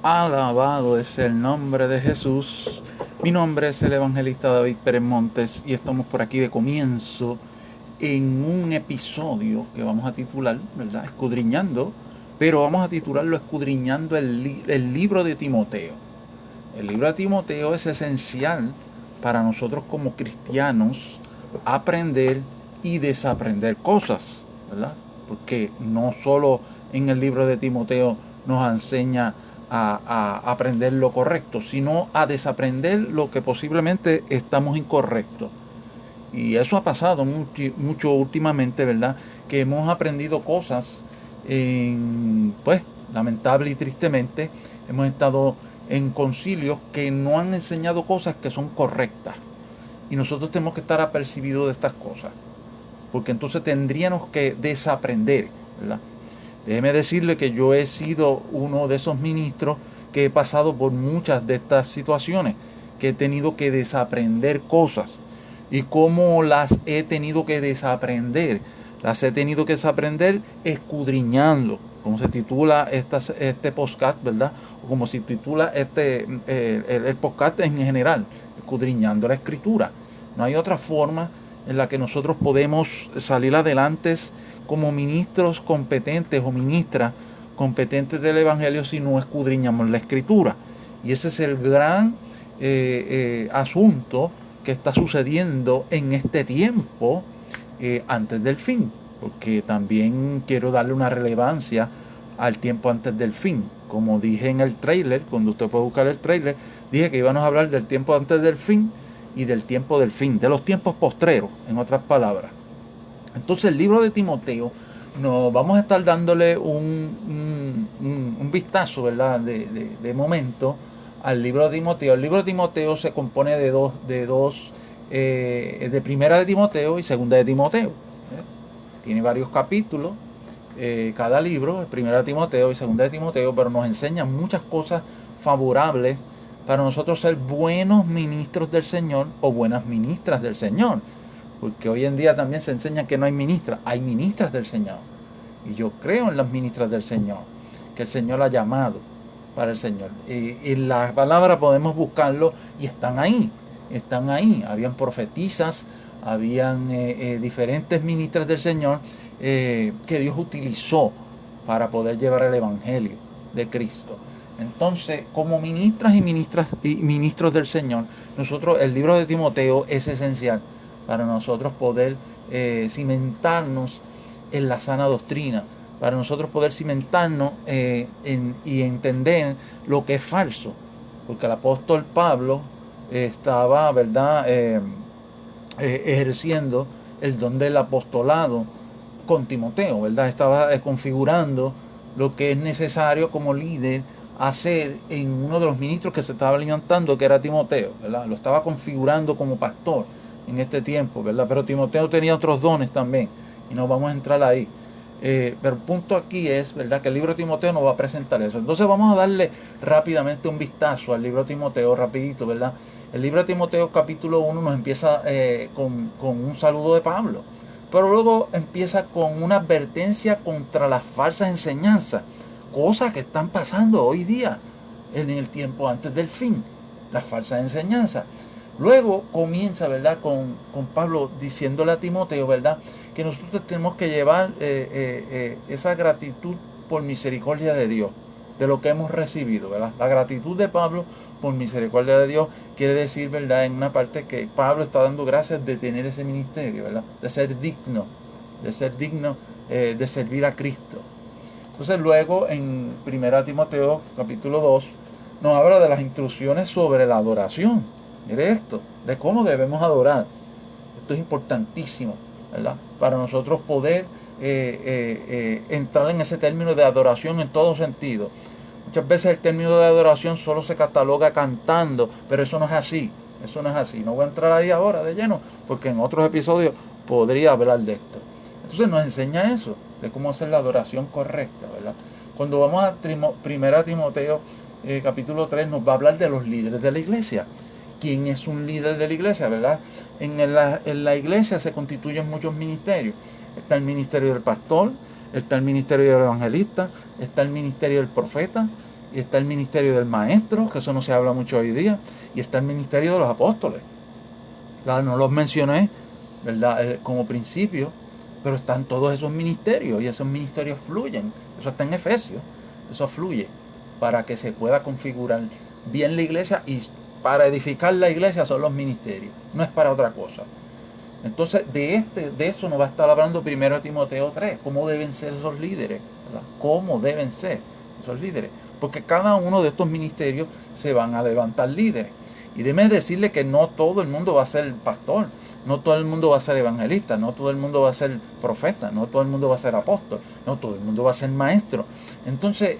Alabado es el nombre de Jesús. Mi nombre es el evangelista David Pérez Montes y estamos por aquí de comienzo en un episodio que vamos a titular, ¿verdad? Escudriñando, pero vamos a titularlo Escudriñando el libro de Timoteo. El libro de Timoteo es esencial para nosotros como cristianos aprender y desaprender cosas, ¿verdad? Porque no solo en el libro de Timoteo nos enseña a aprender lo correcto, sino a desaprender lo que posiblemente estamos incorrectos. Y eso ha pasado mucho últimamente, ¿verdad? Que hemos aprendido cosas, pues, lamentable y tristemente, hemos estado en concilios que no han enseñado cosas que son correctas. Y nosotros tenemos que estar apercibidos de estas cosas, porque entonces tendríamos que desaprender, ¿verdad? Déjeme decirle que yo he sido uno de esos ministros que he pasado por muchas de estas situaciones, que he tenido que desaprender cosas. ¿Y cómo las he tenido que desaprender? Las he tenido que desaprender escudriñando, como se titula este podcast, ¿verdad? O como se titula el podcast en general, escudriñando la escritura. No hay otra forma en la que nosotros podemos salir adelante como ministros competentes o ministras competentes del Evangelio si no escudriñamos la Escritura. Y ese es el gran asunto que está sucediendo en este tiempo antes del fin, porque también quiero darle una relevancia al tiempo antes del fin. Como dije en el trailer, cuando usted puede buscar el trailer, dije que íbamos a hablar del tiempo antes del fin y del tiempo del fin, de los tiempos postreros, en otras palabras. Entonces el libro de Timoteo, nos vamos a estar dándole un vistazo, ¿verdad? De momento al libro de Timoteo. El libro de Timoteo se compone de primera de Timoteo y segunda de Timoteo. Tiene varios capítulos, cada libro, primera de Timoteo y segunda de Timoteo, pero nos enseña muchas cosas favorables para nosotros ser buenos ministros del Señor o buenas ministras del Señor. Porque hoy en día también se enseña que no hay ministras, hay ministras del Señor. Y yo creo en las ministras del Señor, que el Señor ha llamado para el Señor. Y en la palabra podemos buscarlo y están ahí. Habían profetisas, habían diferentes ministras del Señor que Dios utilizó para poder llevar el Evangelio de Cristo. Entonces, como ministras y ministros del Señor, nosotros, el libro de Timoteo es esencial para nosotros poder cimentarnos en la sana doctrina, para nosotros poder cimentarnos y entender lo que es falso, porque el apóstol Pablo estaba, ¿verdad?, ejerciendo el don del apostolado con Timoteo, ¿verdad? Estaba configurando lo que es necesario como líder hacer en uno de los ministros que se estaba levantando, que era Timoteo, ¿verdad? Lo estaba configurando como pastor en este tiempo, ¿verdad? Pero Timoteo tenía otros dones también, y no vamos a entrar ahí. Pero el punto aquí es, ¿verdad?, que el libro de Timoteo nos va a presentar eso. Entonces vamos a darle rápidamente un vistazo al libro de Timoteo, rapidito, ¿verdad? El libro de Timoteo capítulo 1 nos empieza con un saludo de Pablo, pero luego empieza con una advertencia contra las falsas enseñanzas, cosas que están pasando hoy día en el tiempo antes del fin, las falsas enseñanzas. Luego comienza, ¿verdad?, con Pablo diciéndole a Timoteo, ¿verdad?, que nosotros tenemos que llevar esa gratitud por misericordia de Dios, de lo que hemos recibido, ¿verdad? La gratitud de Pablo por misericordia de Dios quiere decir, ¿verdad?, en una parte que Pablo está dando gracias de tener ese ministerio, ¿verdad?, de ser digno de servir a Cristo. Entonces luego en 1 Timoteo capítulo 2 nos habla de las instrucciones sobre la adoración. Mire esto, de cómo debemos adorar. Esto es importantísimo, ¿verdad?, para nosotros poder entrar en ese término de adoración en todo sentido. Muchas veces el término de adoración solo se cataloga cantando, pero eso no es así. No voy a entrar ahí ahora de lleno, porque en otros episodios podría hablar de esto. Entonces nos enseña eso, de cómo hacer la adoración correcta, ¿verdad? Cuando vamos a 1 Timoteo capítulo 3 nos va a hablar de los líderes de la iglesia. ¿Quién es un líder de la iglesia, verdad? En la iglesia se constituyen muchos ministerios. Está el ministerio del pastor, está el ministerio del evangelista, está el ministerio del profeta, y está el ministerio del maestro, que eso no se habla mucho hoy día, y está el ministerio de los apóstoles. Claro, no los mencioné, ¿verdad?, como principio, pero están todos esos ministerios, y esos ministerios fluyen. Eso está en Efesios, eso fluye para que se pueda configurar bien la iglesia, y para edificar la iglesia son los ministerios, no es para otra cosa. Entonces, de eso nos va a estar hablando primero Timoteo 3, cómo deben ser esos líderes, ¿verdad? Cómo deben ser esos líderes, porque cada uno de estos ministerios se van a levantar líderes. Y déjeme decirle que no todo el mundo va a ser pastor, no todo el mundo va a ser evangelista, no todo el mundo va a ser profeta, no todo el mundo va a ser apóstol, no todo el mundo va a ser maestro. Entonces,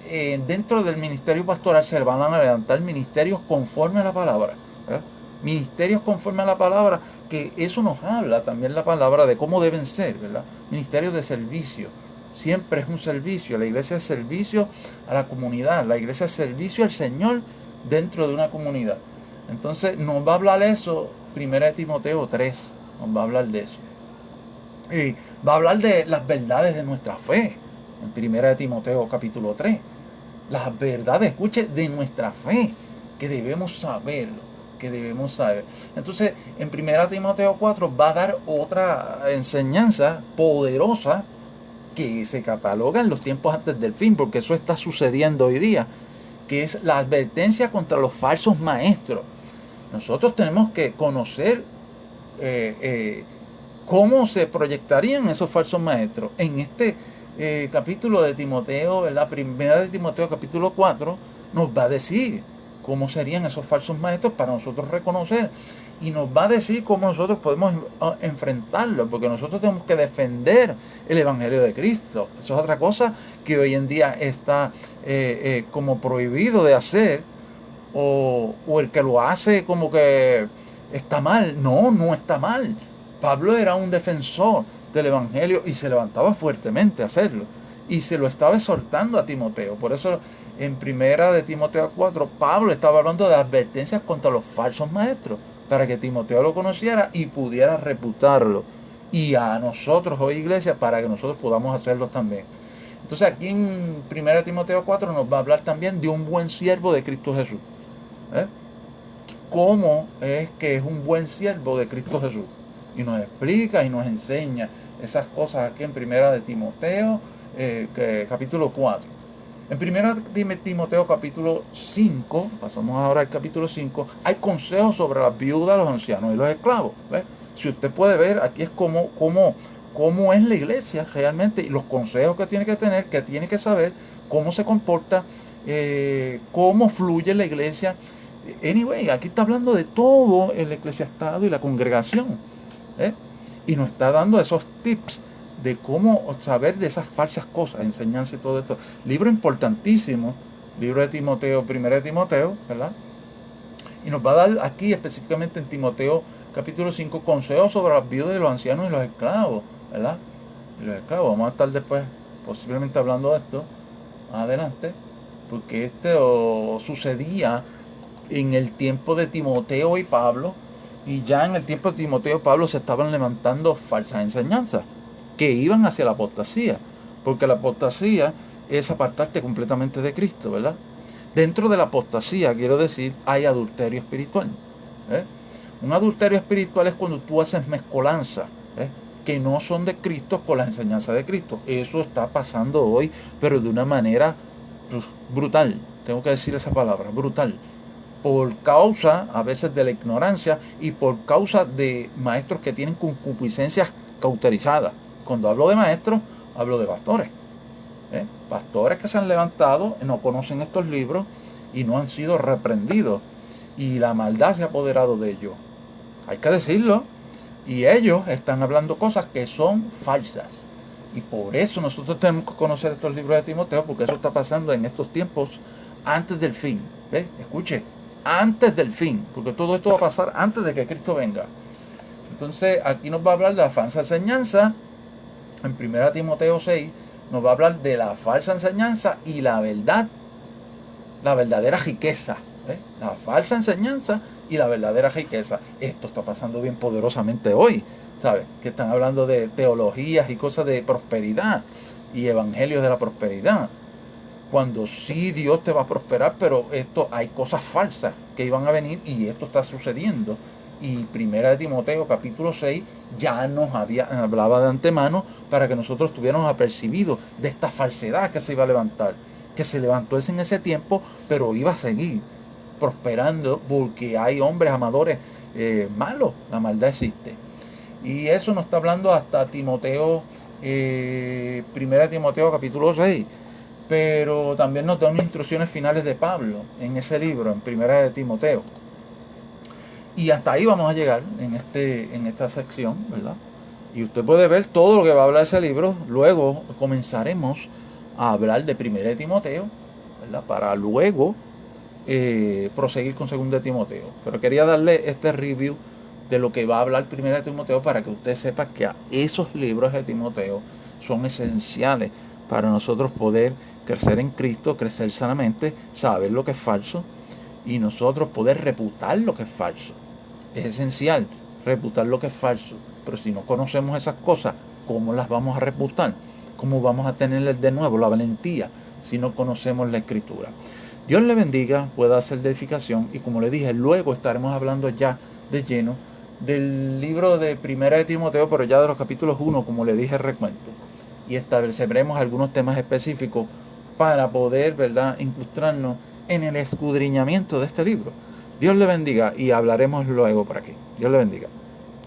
dentro del ministerio pastoral se van a levantar ministerios conforme a la palabra, ¿verdad? Ministerios conforme a la palabra, que eso nos habla también la palabra de cómo deben ser, ¿verdad? Ministerios de servicio. Siempre es un servicio. La iglesia es servicio a la comunidad. La iglesia es servicio al Señor dentro de una comunidad. Entonces nos va a hablar eso 1 Timoteo 3. Nos va a hablar de eso. Y va a hablar de las verdades de nuestra fe. En 1 Timoteo capítulo 3. Las verdades, escuche, de nuestra fe. Que debemos saberlo. Entonces, en 1 Timoteo 4 va a dar otra enseñanza poderosa que se cataloga en los tiempos antes del fin, porque eso está sucediendo hoy día, que es la advertencia contra los falsos maestros. Nosotros tenemos que conocer cómo se proyectarían esos falsos maestros. En este capítulo de Timoteo, ¿verdad? 1 de Timoteo capítulo 4, nos va a decir cómo serían esos falsos maestros para nosotros reconocer, y nos va a decir cómo nosotros podemos enfrentarlos, porque nosotros tenemos que defender el Evangelio de Cristo. Eso es otra cosa que hoy en día está como prohibido de hacer, o el que lo hace como que está mal. No está mal. Pablo era un defensor del Evangelio y se levantaba fuertemente a hacerlo, y se lo estaba exhortando a Timoteo. Por eso en 1 de Timoteo 4, Pablo estaba hablando de advertencias contra los falsos maestros, para que Timoteo lo conociera y pudiera reputarlo. Y a nosotros, hoy iglesia, para que nosotros podamos hacerlo también. Entonces aquí en 1 Timoteo 4 nos va a hablar también de un buen siervo de Cristo Jesús. ¿Cómo es que es un buen siervo de Cristo Jesús? Y nos explica y nos enseña esas cosas aquí en 1 de Timoteo capítulo 4. En 1 Timoteo capítulo 5, pasamos ahora al capítulo 5, hay consejos sobre las viudas, los ancianos y los esclavos. ¿Ves? Si usted puede ver, aquí es cómo es la iglesia realmente, y los consejos que tiene que tener, que tiene que saber, cómo se comporta, cómo fluye la iglesia. Anyway, aquí está hablando de todo el eclesiastado y la congregación. Y nos está dando esos tips de cómo saber de esas falsas cosas, enseñanza y todo esto. Libro importantísimo, libro de Timoteo, 1 de Timoteo, ¿verdad? Y nos va a dar aquí específicamente en Timoteo capítulo 5 consejos sobre las viudas de los ancianos y los esclavos, ¿verdad? Y los esclavos, vamos a estar después posiblemente hablando de esto más adelante, porque esto sucedía en el tiempo de Timoteo y Pablo, y ya en el tiempo de Timoteo y Pablo se estaban levantando falsas enseñanzas que iban hacia la apostasía, porque la apostasía es apartarte completamente de Cristo, ¿verdad? Dentro de la apostasía, quiero decir, hay adulterio espiritual. Un adulterio espiritual es cuando tú haces mezcolanza, que no son de Cristo con las enseñanzas de Cristo. Eso está pasando hoy, pero de una manera brutal. Tengo que decir esa palabra, brutal. Por causa, a veces, de la ignorancia, y por causa de maestros que tienen concupiscencias cauterizadas. Cuando hablo de maestros, hablo de pastores. Pastores que se han levantado, no conocen estos libros y no han sido reprendidos. Y la maldad se ha apoderado de ellos. Hay que decirlo. Y ellos están hablando cosas que son falsas. Y por eso nosotros tenemos que conocer estos libros de Timoteo, porque eso está pasando en estos tiempos antes del fin. Escuche, antes del fin, porque todo esto va a pasar antes de que Cristo venga. Entonces aquí nos va a hablar de la falsa enseñanza. En 1 Timoteo 6 nos va a hablar de la falsa enseñanza y la verdad, la verdadera riqueza. La falsa enseñanza y la verdadera riqueza. Esto está pasando bien poderosamente hoy, ¿sabes? Que están hablando de teologías y cosas de prosperidad y evangelios de la prosperidad. cuando sí Dios te va a prosperar, pero esto hay cosas falsas que iban a venir y esto está sucediendo. Y Primera de Timoteo capítulo 6 ya nos hablaba de antemano para que nosotros estuviéramos apercibidos de esta falsedad que se iba a levantar, que se levantó en ese tiempo, pero iba a seguir prosperando porque hay hombres amadores malos, la maldad existe. Y eso nos está hablando hasta Timoteo, Primera Timoteo capítulo 6, pero también nos da unas instrucciones finales de Pablo en ese libro, en Primera de Timoteo. Y hasta ahí vamos a llegar en esta sección, ¿verdad? Y usted puede ver todo lo que va a hablar ese libro. Luego comenzaremos a hablar de Primera de Timoteo, ¿verdad? Para luego proseguir con Segunda de Timoteo. Pero quería darle este review de lo que va a hablar Primera de Timoteo para que usted sepa que esos libros de Timoteo son esenciales para nosotros poder crecer en Cristo, crecer sanamente, saber lo que es falso y nosotros poder reputar lo que es falso. Es esencial reputar lo que es falso, pero si no conocemos esas cosas, ¿cómo las vamos a reputar? ¿Cómo vamos a tener de nuevo la valentía si no conocemos la Escritura? Dios le bendiga, pueda hacer de edificación y como le dije, luego estaremos hablando ya de lleno del libro de Primera de Timoteo, pero ya de los capítulos 1, como le dije, recuento. Y estableceremos algunos temas específicos para poder, ¿verdad?, incrustarnos en el escudriñamiento de este libro. Dios le bendiga y hablaremos luego por aquí. Dios le bendiga.